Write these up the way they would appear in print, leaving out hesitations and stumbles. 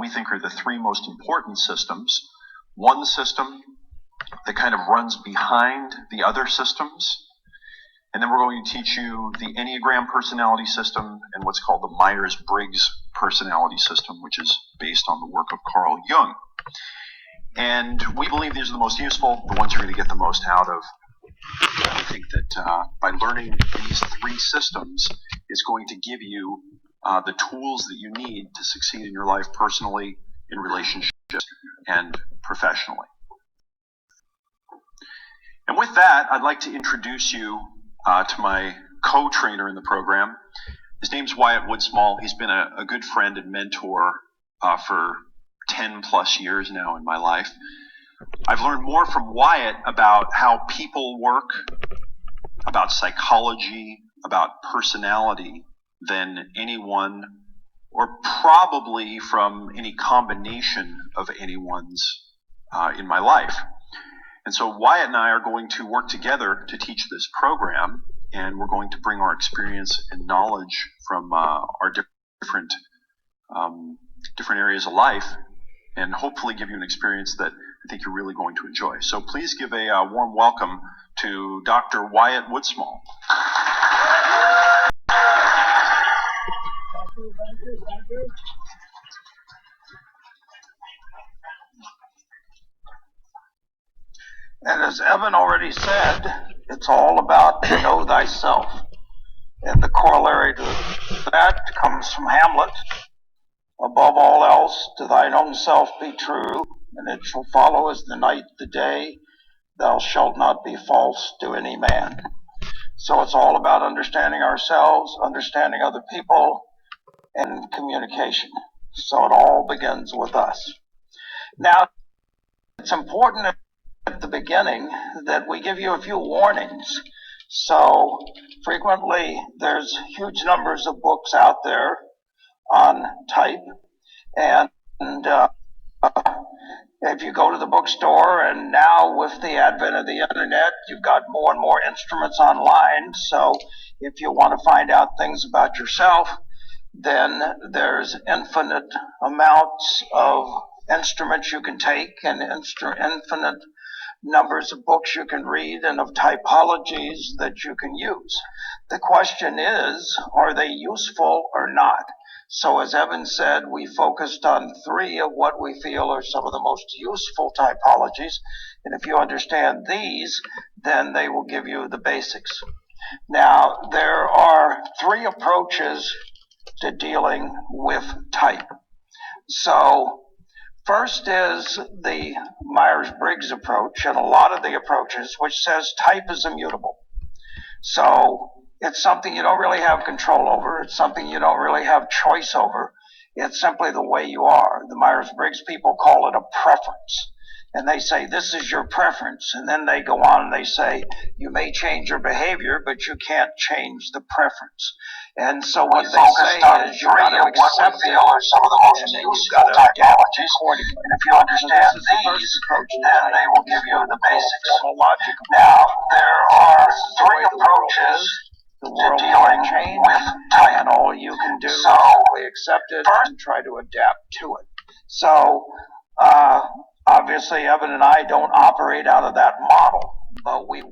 we think are the three most important systems. One system that kind of runs behind the other systems. And then we're going to teach you the Enneagram personality system and what's called the Myers-Briggs personality system, which is based on the work of Carl Jung. And we believe these are the most useful, the ones you're going to get the most out of. I think that by learning these three systems is going to give you the tools that you need to succeed in your life personally, in relationships, and professionally. And with that, I'd like to introduce you to my co-trainer in the program. His name's Wyatt Woodsmall. He's been a good friend and mentor for 10 plus years now in my life. I've learned more from Wyatt about how people work, about psychology, about personality than anyone, or probably from any combination of anyone's in my life. And so Wyatt and I are going to work together to teach this program, and we're going to bring our experience and knowledge from our different areas of life, and hopefully give you an experience that I think you're really going to enjoy. So please give a warm welcome to Dr. Wyatt Woodsmall. Thank you. And as Evan already said, it's all about know thyself. And the corollary to that comes from Hamlet. Above all else, to thine own self be true, and it shall follow as the night the day. Thou shalt not be false to any man. So it's all about understanding ourselves, understanding other people, and communication. So it all begins with us. Now, it's important at the beginning that we give you a few warnings. So frequently there's huge numbers of books out there on type, and if you go to the bookstore, and now with the advent of the internet, you've got more and more instruments online. So if you want to find out things about yourself, then there's infinite amounts of instruments you can take and infinite numbers of books you can read and of typologies that you can use. The question is, are they useful or not? So as Evan said, we focused on three of what we feel are some of the most useful typologies. And if you understand these, then they will give you the basics. Now, there are three approaches to dealing with type. So first is the Myers-Briggs approach, and a lot of the approaches, which says type is immutable. So it's something you don't really have control over. It's something you don't really have choice over. It's simply the way you are. The Myers-Briggs people call it a preference. And they say, this is your preference. And then they go on and they say, you may change your behavior, but you can't change the preference. And so what they say is you've got to accept it, are some of the most useful typologies. And if you understand these, then they will give you the basics. Now, there are three approaches to dealing with type. And all you can do is simply accept it and try to adapt to it. So, obviously, Evan and I don't operate out of that model, but we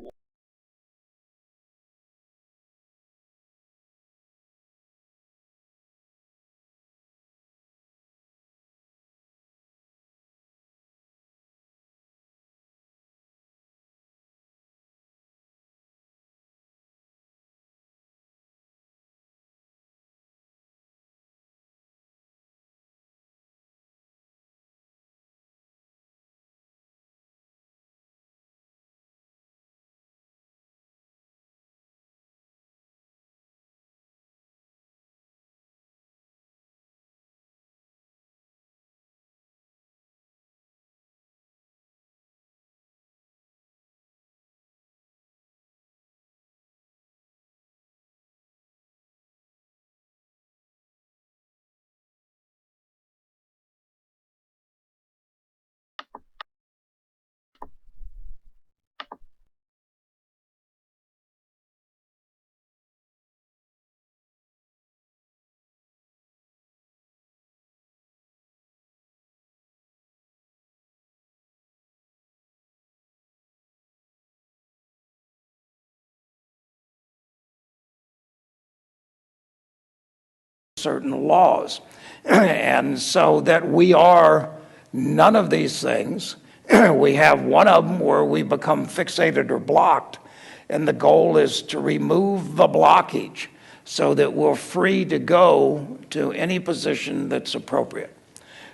certain laws. And so that we are none of these things. We have one of them where we become fixated or blocked, and the goal is to remove the blockage so that we're free to go to any position that's appropriate.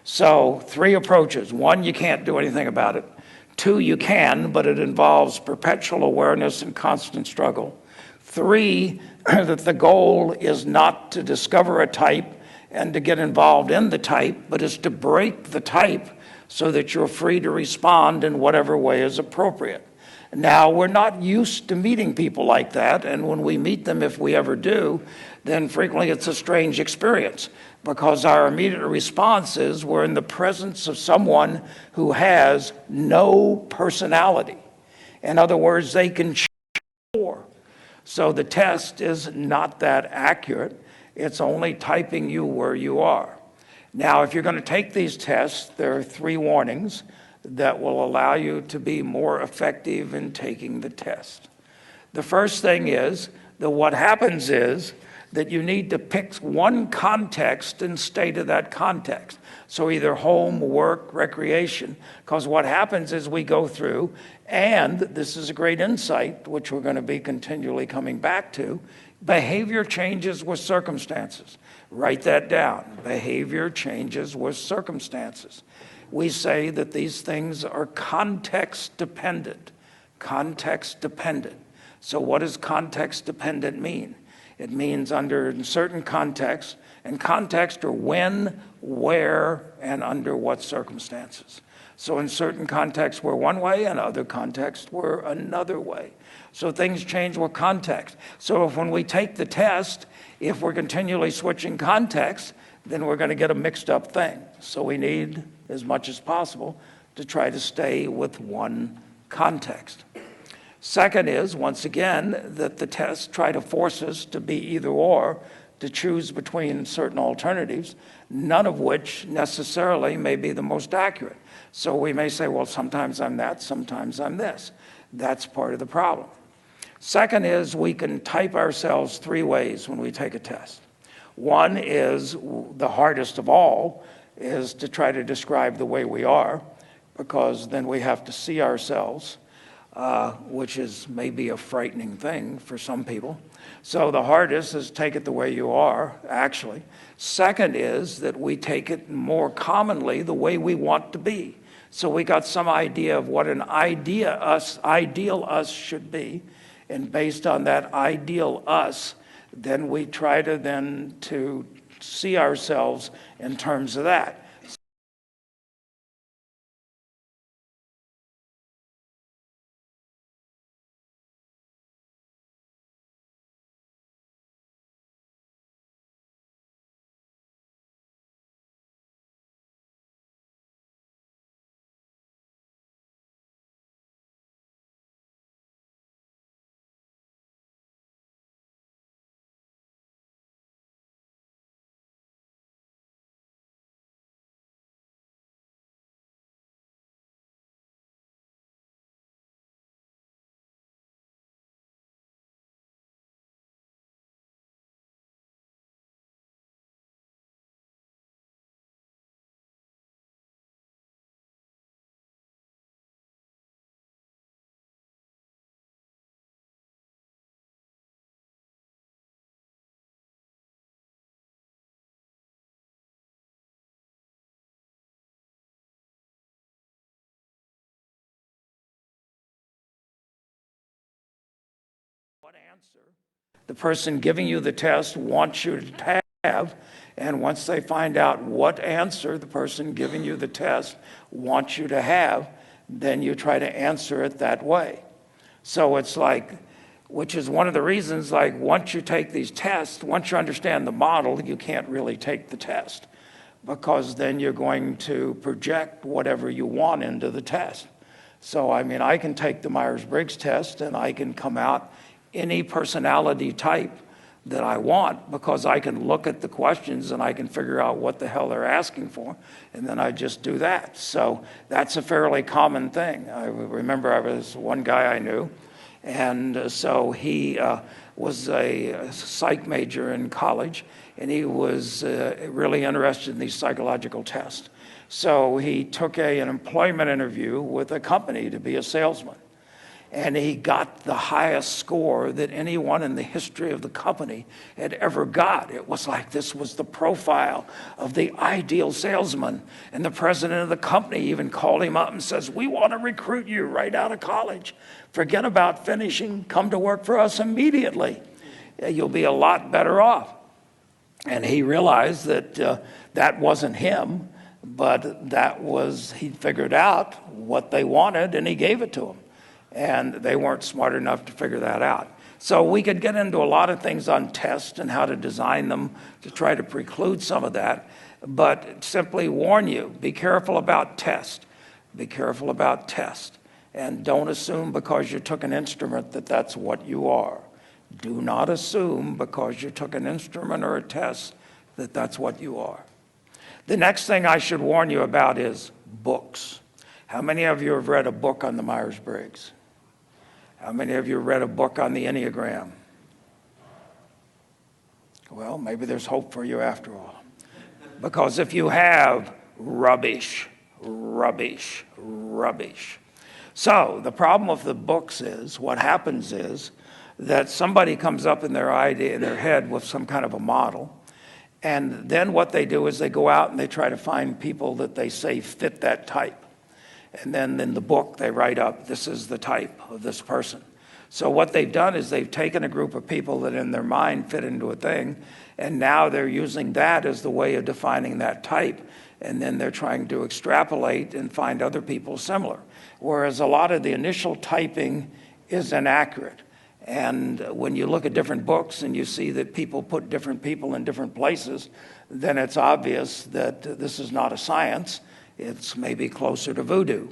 So 3 approaches. 1, you can't do anything about it. 2, you can, but it involves perpetual awareness and constant struggle. 3, that the goal is not to discover a type and to get involved in the type, but is to break the type so that you're free to respond in whatever way is appropriate. Now, we're not used to meeting people like that, and when we meet them, if we ever do, then frequently it's a strange experience, because our immediate response is we're in the presence of someone who has no personality. In other words, they can choose. So the test is not that accurate. It's only typing you where you are. Now, if you're going to take these tests, there are 3 warnings that will allow you to be more effective in taking the test. The first thing is that what happens is that you need to pick one context and stay to that context. So either home, work, recreation, because what happens is we go through, and this is a great insight, which we're going to be continually coming back to, behavior changes with circumstances. Write that down. Behavior changes with circumstances. We say that these things are context dependent. Context dependent. So what does context dependent mean? It means under certain contexts, and context are when, where, and under what circumstances. So in certain contexts we're one way, and other contexts we're another way. So things change with context. So if when we take the test, if we're continually switching context, then we're going to get a mixed up thing. So we need, as much as possible, to try to stay with one context. Second is, once again, that the tests try to force us to be either or, to choose between certain alternatives, none of which necessarily may be the most accurate. So we may say, well, sometimes I'm that, sometimes I'm this. That's part of the problem. Second is, we can type ourselves 3 ways when we take a test. One is, the hardest of all, is to try to describe the way we are, because then we have to see ourselves, which is maybe a frightening thing for some people. So the hardest is take it the way you are, actually. Second is that we take it more commonly the way we want to be. So we got some idea of what an ideal us should be, and based on that ideal us, then we try to see ourselves in terms of that. What answer the person giving you the test wants you to have, and once they find out what answer the person giving you the test wants you to have, then you try to answer it that way. So it's like, which is one of the reasons, like, once you take these tests, once you understand the model, you can't really take the test, because then you're going to project whatever you want into the test. So, I mean, I can take the Myers-Briggs test and I can come out any personality type that I want, because I can look at the questions and I can figure out what the hell they're asking for, and then I just do that. So that's a fairly common thing. I remember I was one guy I knew, and so he was a psych major in college, and he was really interested in these psychological tests. So he took an employment interview with a company to be a salesman. And he got the highest score that anyone in the history of the company had ever got. It was like this was the profile of the ideal salesman. And the president of the company even called him up and says, "We want to recruit you right out of college. Forget about finishing. Come to work for us immediately. You'll be a lot better off." And he realized that that wasn't him, but he figured out what they wanted and he gave it to them. And they weren't smart enough to figure that out. So we could get into a lot of things on tests and how to design them to try to preclude some of that, but simply warn you, be careful about tests. Be careful about tests. And don't assume because you took an instrument that that's what you are. Do not assume because you took an instrument or a test that that's what you are. The next thing I should warn you about is books. How many of you have read a book on the Myers-Briggs? How many of you read a book on the Enneagram? Well, maybe there's hope for you after all. Because if you have, rubbish, rubbish, rubbish. So the problem with the books is, what happens is that somebody comes up in their head with some kind of a model, and then what they do is they go out and they try to find people that they say fit that type. And then in the book, they write up, this is the type of this person. So what they've done is they've taken a group of people that in their mind fit into a thing, and now they're using that as the way of defining that type. And then they're trying to extrapolate and find other people similar. Whereas a lot of the initial typing is inaccurate. And when you look at different books and you see that people put different people in different places, then it's obvious that this is not a science. It's maybe closer to voodoo.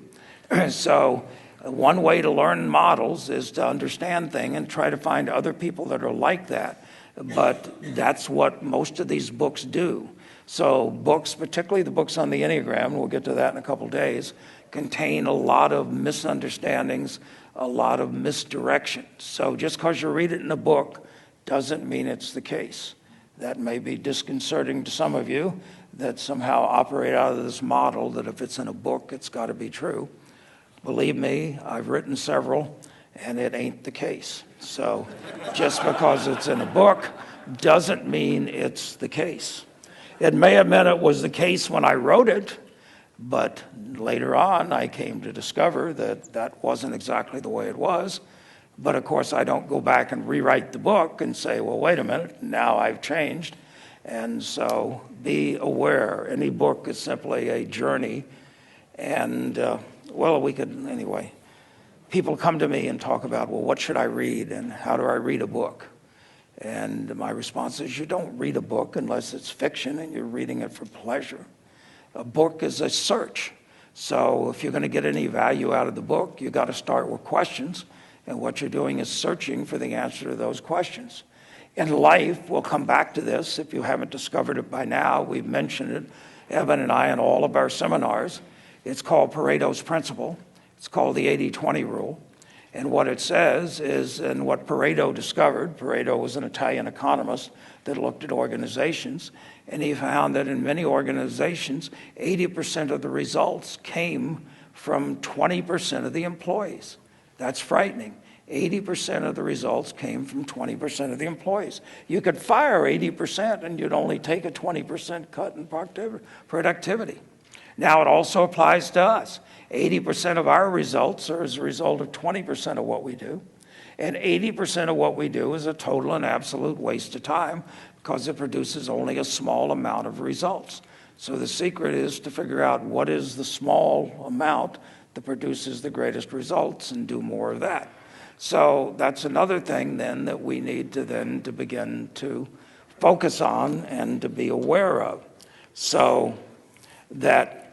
So one way to learn models is to understand things and try to find other people that are like that. But that's what most of these books do. So books, particularly the books on the Enneagram, we'll get to that in a couple days, contain a lot of misunderstandings, a lot of misdirection. So just because you read it in a book doesn't mean it's the case. That may be disconcerting to some of you that somehow operate out of this model that if it's in a book, it's got to be true. Believe me, I've written several, and it ain't the case. So just because it's in a book doesn't mean it's the case. It may have meant it was the case when I wrote it, but later on I came to discover that that wasn't exactly the way it was. But of course I don't go back and rewrite the book and say, well, wait a minute, now I've changed. And so be aware. Any book is simply a journey. And, anyway, people come to me and talk about, well, what should I read and how do I read a book? And my response is, you don't read a book unless it's fiction and you're reading it for pleasure. A book is a search. So if you're going to get any value out of the book, you got to start with questions. And what you're doing is searching for the answer to those questions. In life, we'll come back to this. If you haven't discovered it by now, we've mentioned it, Evan and I, in all of our seminars. It's called Pareto's Principle. It's called the 80-20 rule. And what it says is, and what Pareto discovered, Pareto was an Italian economist that looked at organizations, and he found that in many organizations, 80% of the results came from 20% of the employees. That's frightening. 80% of the results came from 20% of the employees. You could fire 80% and you'd only take a 20% cut in productivity. Now it also applies to us. 80% of our results are as a result of 20% of what we do. And 80% of what we do is a total and absolute waste of time because it produces only a small amount of results. So the secret is to figure out what is the small amount that produces the greatest results and do more of that. So that's another thing then that we need to begin to focus on and to be aware of. So that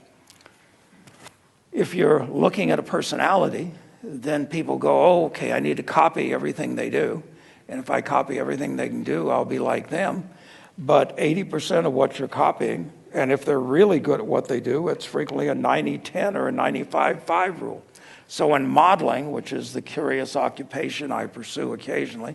if you're looking at a personality, then people go, oh, okay, I need to copy everything they do. And if I copy everything they can do, I'll be like them. But 80% of what you're copying, and if they're really good at what they do, it's frequently a 90-10 or a 95-5 rule. So in modeling, which is the curious occupation I pursue occasionally,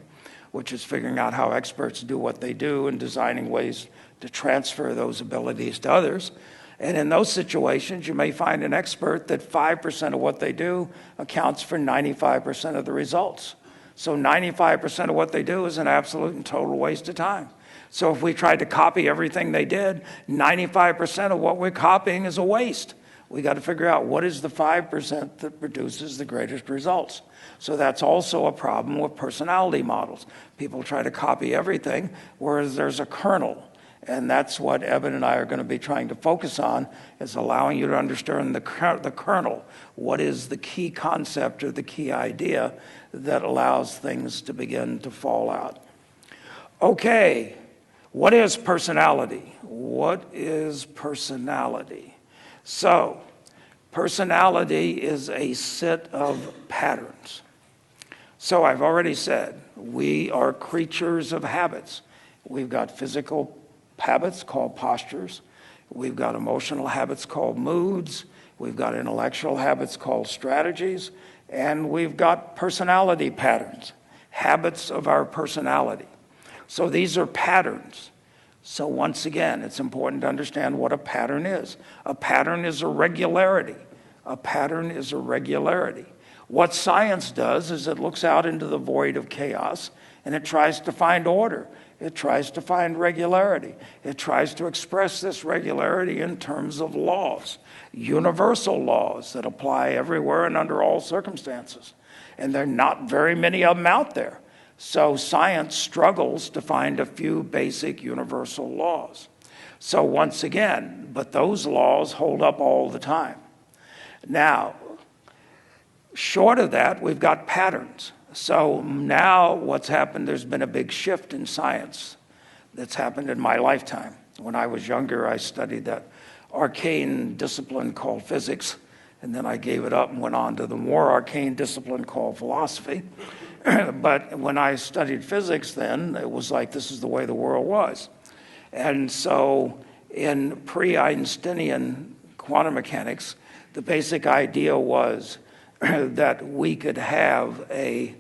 which is figuring out how experts do what they do and designing ways to transfer those abilities to others. And in those situations, you may find an expert that 5% of what they do accounts for 95% of the results. So 95% of what they do is an absolute and total waste of time. So if we tried to copy everything they did, 95% of what we're copying is a waste. We got to figure out what is the 5% that produces the greatest results. So that's also a problem with personality models. People try to copy everything, whereas there's a kernel. And that's what Eben and I are going to be trying to focus on, is allowing you to understand the kernel. What is the key concept or the key idea that allows things to begin to fall out? Okay, what is personality? What is personality? So, personality is a set of patterns. So I've already said, we are creatures of habits. We've got physical habits called postures. We've got emotional habits called moods. We've got intellectual habits called strategies. And we've got personality patterns, habits of our personality. So these are patterns. So once again, it's important to understand what a pattern is. A pattern is a regularity. A pattern is a regularity. What science does is it looks out into the void of chaos and it tries to find order. It tries to find regularity. It tries to express this regularity in terms of laws, universal laws that apply everywhere and under all circumstances. And there are not very many of them out there. So science struggles to find a few basic universal laws. So once again, but those laws hold up all the time. Now, short of that, we've got patterns. So now what's happened, there's been a big shift in science that's happened in my lifetime. When I was younger, I studied that arcane discipline called physics, and then I gave it up and went on to the more arcane discipline called philosophy. But when I studied physics then, it was like this is the way the world was. And so in pre-Einsteinian quantum mechanics, the basic idea was that we could have a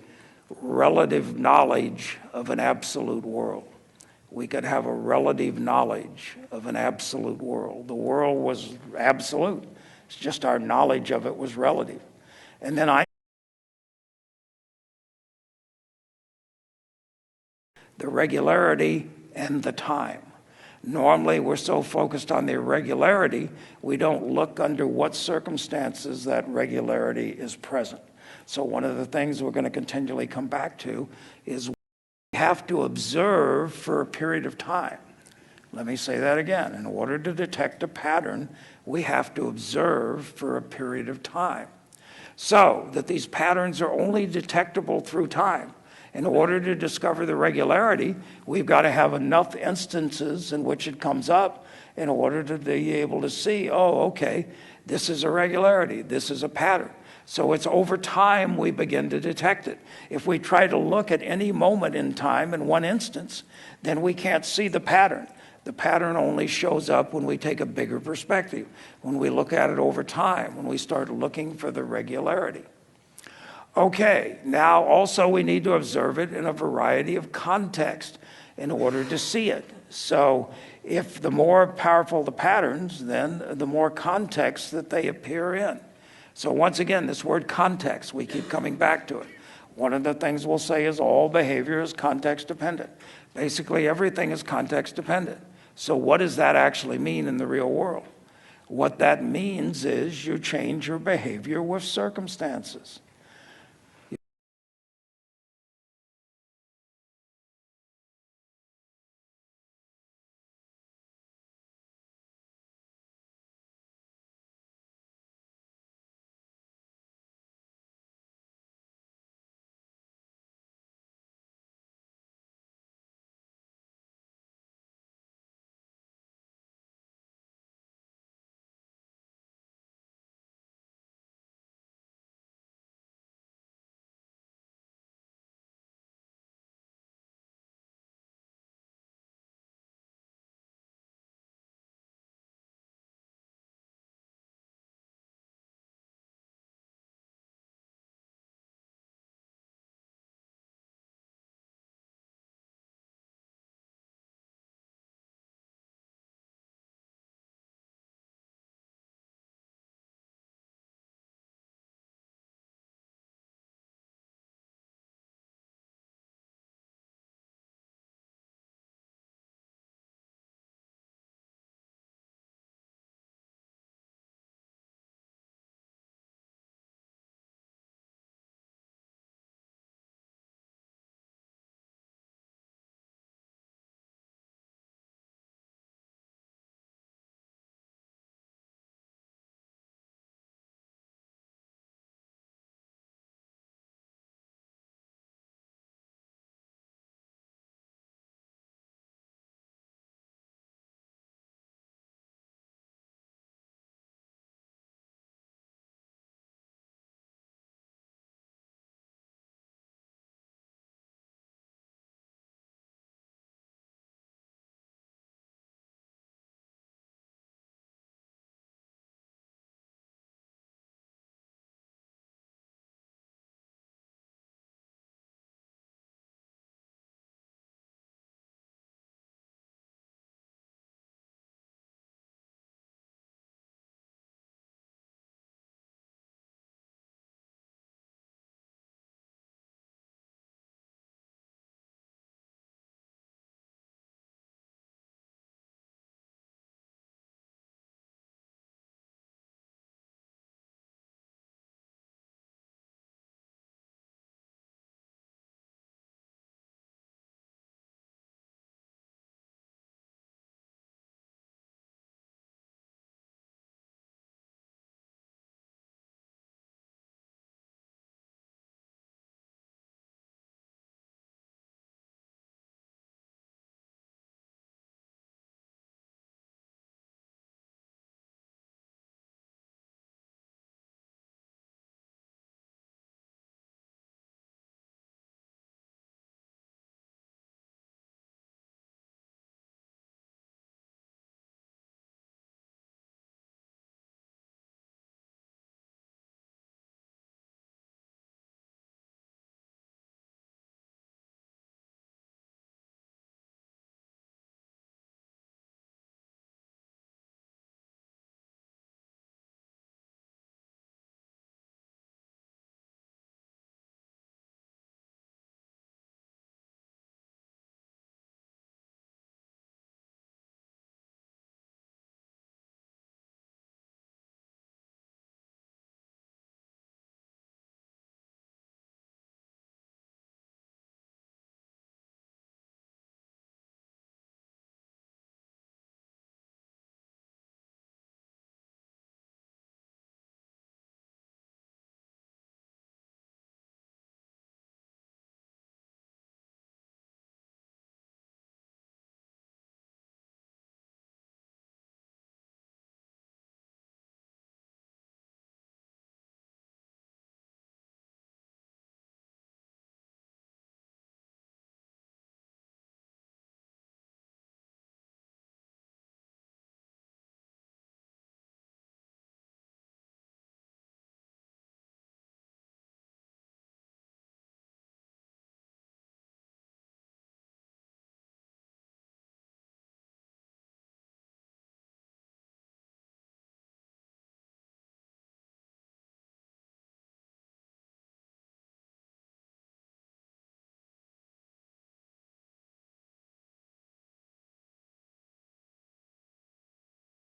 relative knowledge of an absolute world. We could have a relative knowledge of an absolute world. The world was absolute. It's just our knowledge of it was relative. And then the regularity and the time. Normally, we're so focused on the irregularity, we don't look under what circumstances that regularity is present. So one of the things we're going to continually come back to is we have to observe for a period of time. Let me say that again. In order to detect a pattern, we have to observe for a period of time. So that these patterns are only detectable through time. In order to discover the regularity, we've got to have enough instances in which it comes up in order to be able to see, oh, okay, this is a regularity, this is a pattern. So it's over time we begin to detect it. If we try to look at any moment in time in one instance, then we can't see the pattern. The pattern only shows up when we take a bigger perspective, when we look at it over time, when we start looking for the regularity. Okay, now also we need to observe it in a variety of context in order to see it. So if the more powerful the patterns, then the more context that they appear in. So once again, this word context, we keep coming back to it. One of the things we'll say is all behavior is context dependent. Basically, everything is context dependent. So what does that actually mean in the real world? What that means is you change your behavior with circumstances.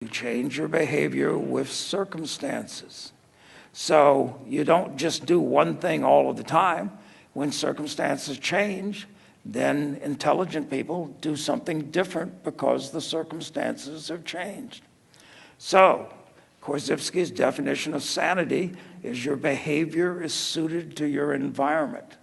You change your behavior with circumstances. So you don't just do one thing all of the time. When circumstances change, then intelligent people do something different because the circumstances have changed. So Korzybski's definition of sanity is your behavior is suited to your environment.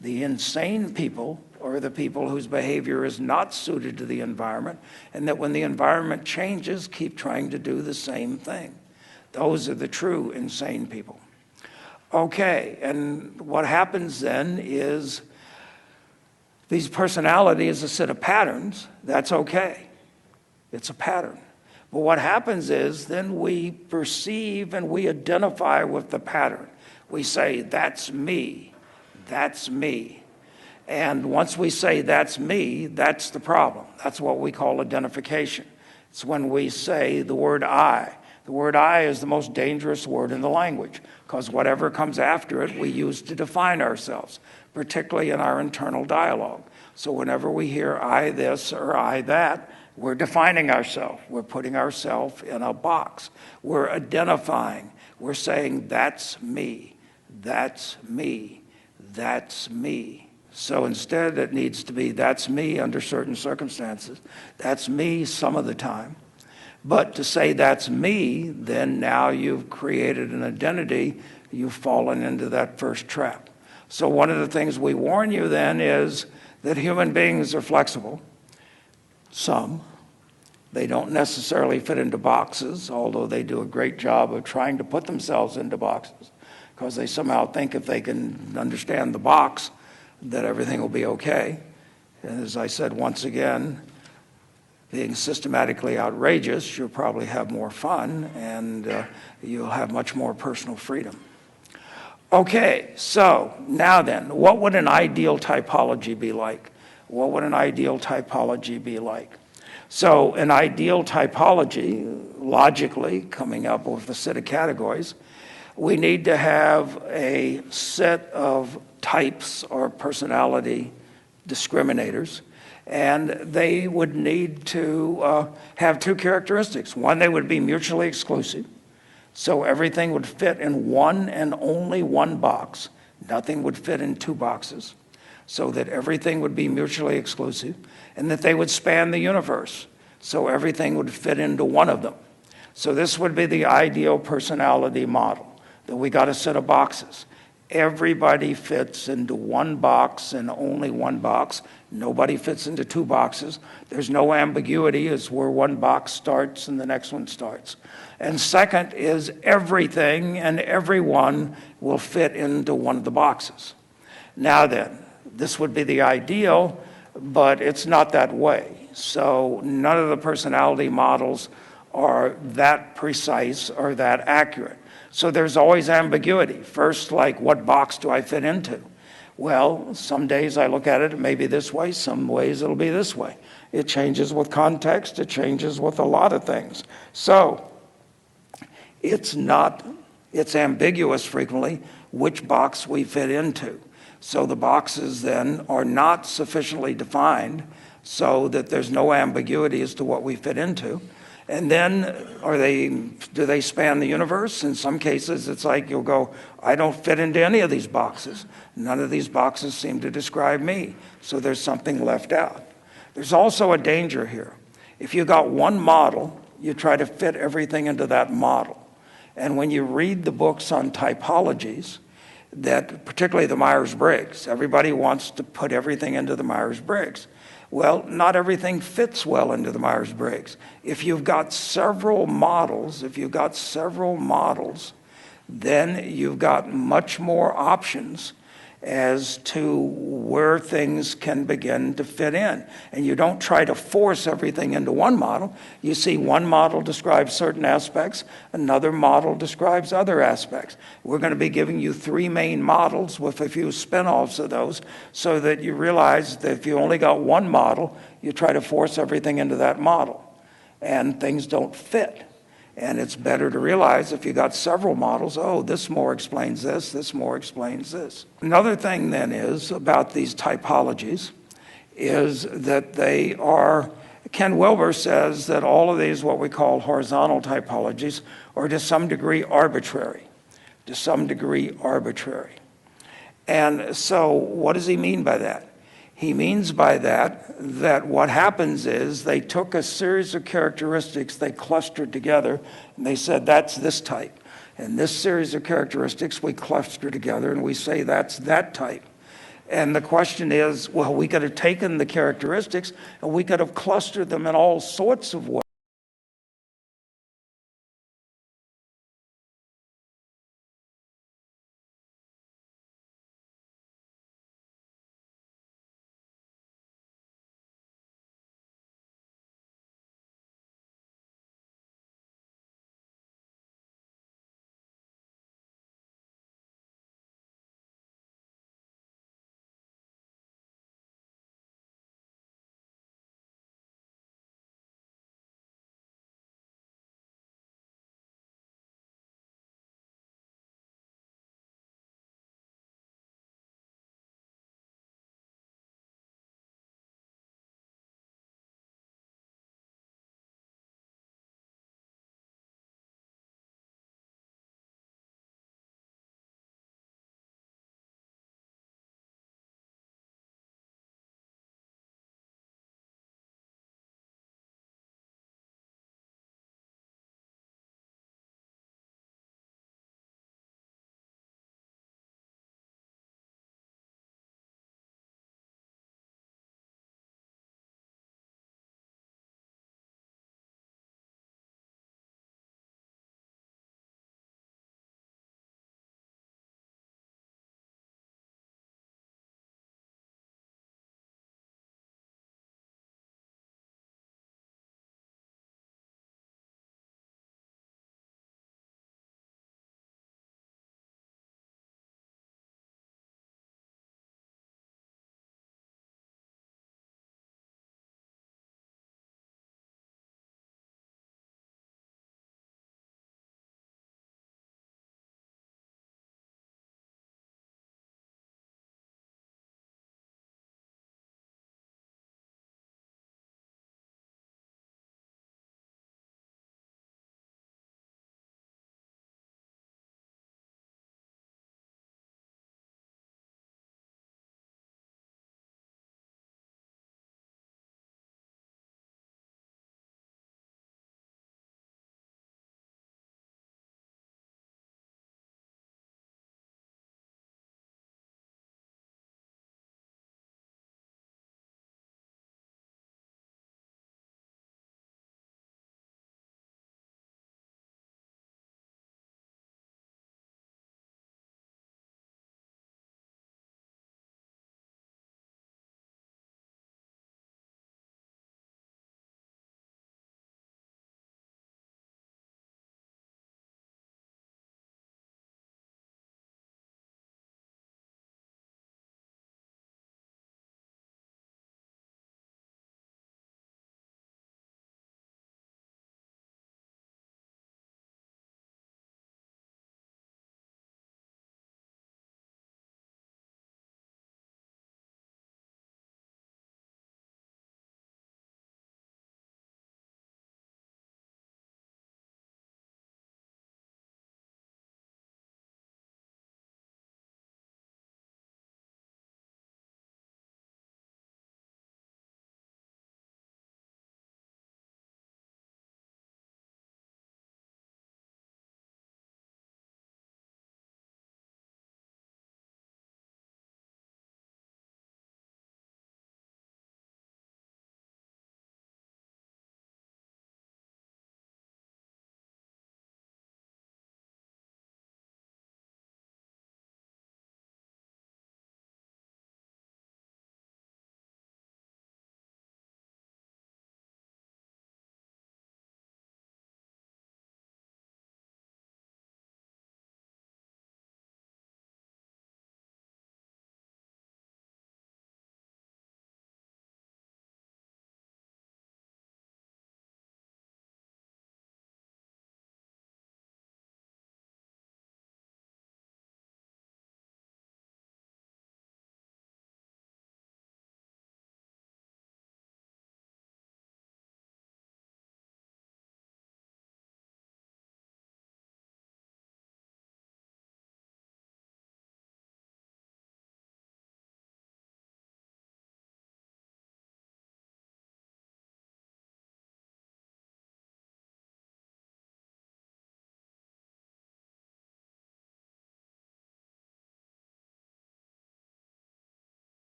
The insane people are the people whose behavior is not suited to the environment, and that when the environment changes, keep trying to do the same thing. Those are the true insane people. Okay, and what happens then is these personalities, a set of patterns, that's okay. It's a pattern. But what happens is then we perceive and we identify with the pattern. We say, that's me, that's me. And once we say that's me, that's the problem. That's what we call identification. It's when we say the word I. The word I is the most dangerous word in the language because whatever comes after it, we use to define ourselves, particularly in our internal dialogue. So whenever we hear I this or I that, we're defining ourselves. We're putting ourselves in a box. We're identifying. We're saying that's me, that's me, that's me. So instead it needs to be that's me under certain circumstances. That's me some of the time. But to say that's me, then now you've created an identity, you've fallen into that first trap. So one of the things we warn you then is that human beings are flexible. Some. They don't necessarily fit into boxes, although they do a great job of trying to put themselves into boxes, because they somehow think if they can understand the box, that everything will be okay. And as I said once again, being systematically outrageous, you'll probably have more fun and you'll have much more personal freedom. Okay, so now then, what would an ideal typology be like? What would an ideal typology be like? So an ideal typology, logically, coming up with a set of categories, we need to have a set of types or personality discriminators, and they would need to have two characteristics. One, they would be mutually exclusive, so everything would fit in one and only one box. Nothing would fit in two boxes, so that everything would be mutually exclusive, and that they would span the universe, so everything would fit into one of them. So this would be the ideal personality model, that we got a set of boxes. Everybody fits into one box and only one box. Nobody fits into two boxes. There's no ambiguity as where one box starts and the next one starts. And second is everything and everyone will fit into one of the boxes. Now then, this would be the ideal, but it's not that way. So none of the personality models are that precise or that accurate. So there's always ambiguity. First, like, what box do I fit into? Well, some days I look at it, it may be this way, some ways it'll be this way. It changes with context, it changes with a lot of things. So it's ambiguous frequently which box we fit into. So the boxes then are not sufficiently defined so that there's no ambiguity as to what we fit into. And then do they span the universe? In some cases, it's like you'll go, I don't fit into any of these boxes. None of these boxes seem to describe me. So there's something left out. There's also a danger here. If you got one model, you try to fit everything into that model. And when you read the books on typologies, that particularly the Myers-Briggs, everybody wants to put everything into the Myers-Briggs. Well, not everything fits well into the Myers-Briggs. If you've got several models, then you've got much more options as to where things can begin to fit in. And you don't try to force everything into one model. You see one model describes certain aspects, another model describes other aspects. We're going to be giving you three main models with a few spin-offs of those so that you realize that if you only got one model, you try to force everything into that model and things don't fit. And it's better to realize if you got several models, oh, this more explains this more explains this. Another thing then is about these typologies is that they are Ken Wilber says that all of these, what we call horizontal typologies, are to some degree arbitrary, to some degree arbitrary. And so what does he mean by that? He means by that what happens is they took a series of characteristics, they clustered together, and they said, that's this type. And this series of characteristics we cluster together, and we say that's that type. And the question is, well, we could have taken the characteristics, and we could have clustered them in all sorts of ways.